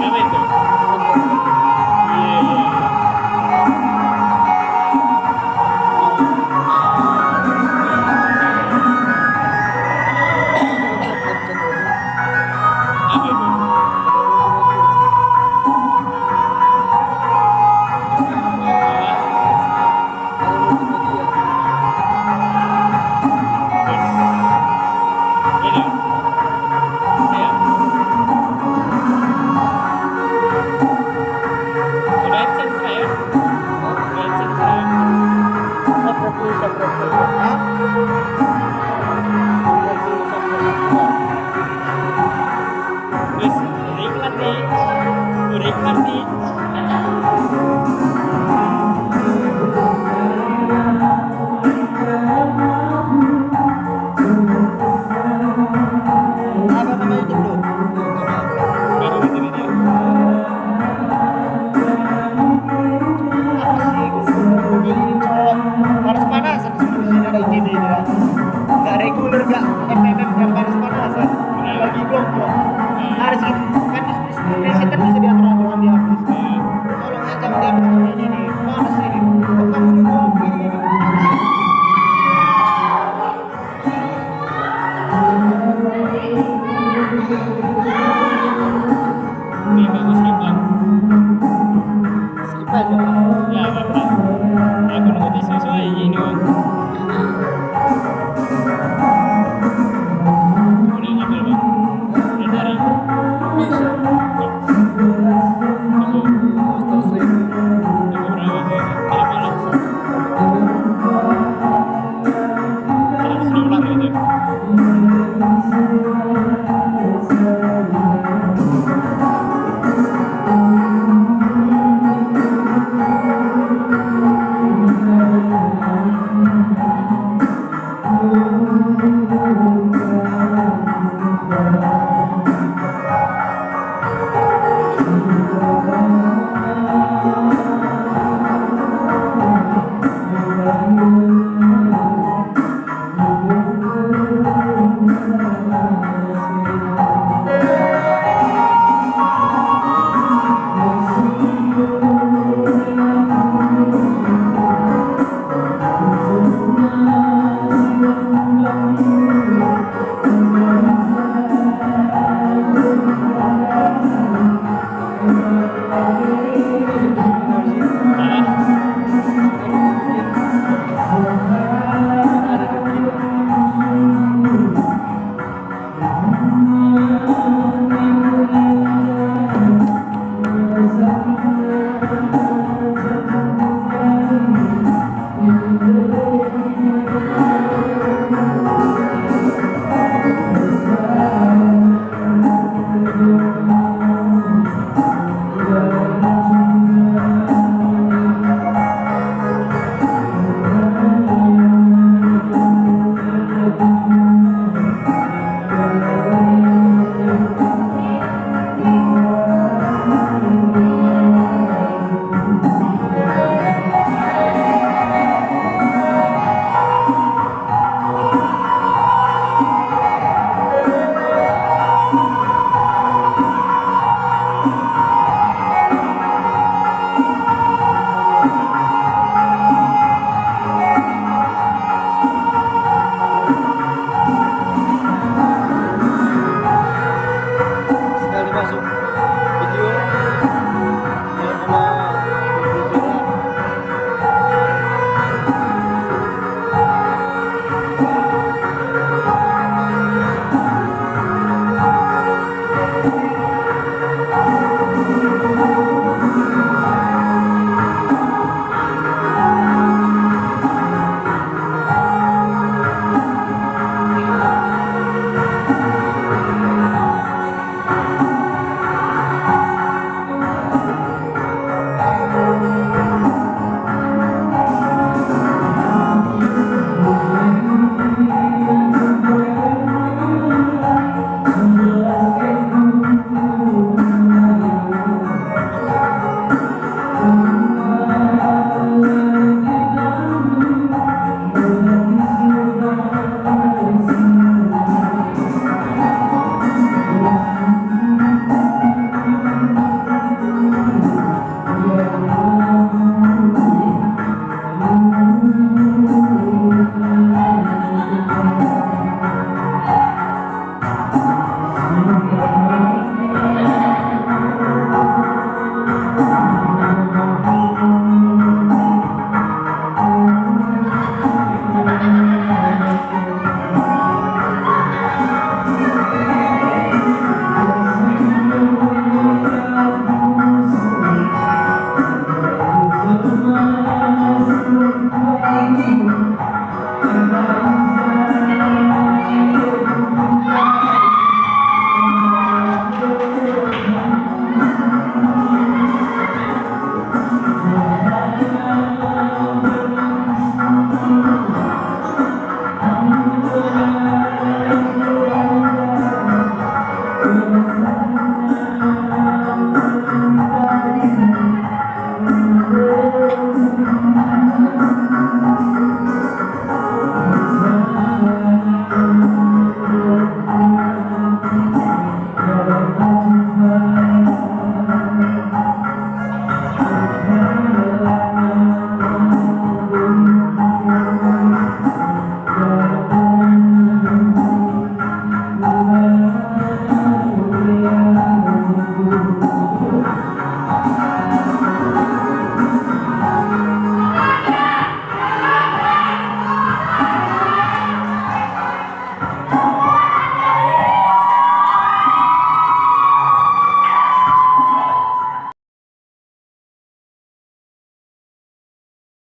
Apa itu? Iya, iya. Apa itu? Ini. Iya. Udah AdSense saya. Udah AdSense saya. Wis, udah iklan nih. Udah iklan nih. Apa namanya itu bro? Baru ini dia. Apa sih? Gue ini cowok panas-panas di sini ada gini ya. Gak reguler, gak FMM, gak panas-panasan. Lagi kelompok. Harus gitu. Kan diskresi kan bisa diatur aturan di habis. Tolong ya jangan diambil sama ini nih. Panas ini. Kok kamu nyuruh ini? Ini bagus iklan. Skip aja. Ya, apa-apa. Aku nunggu disesuai ini, Bang. Udah ngambil, Bang. Udah dari. Bisa. Tunggu. Terus Tunggu berapa tuh? Dari malam. Harus diulang gitu. Thank you.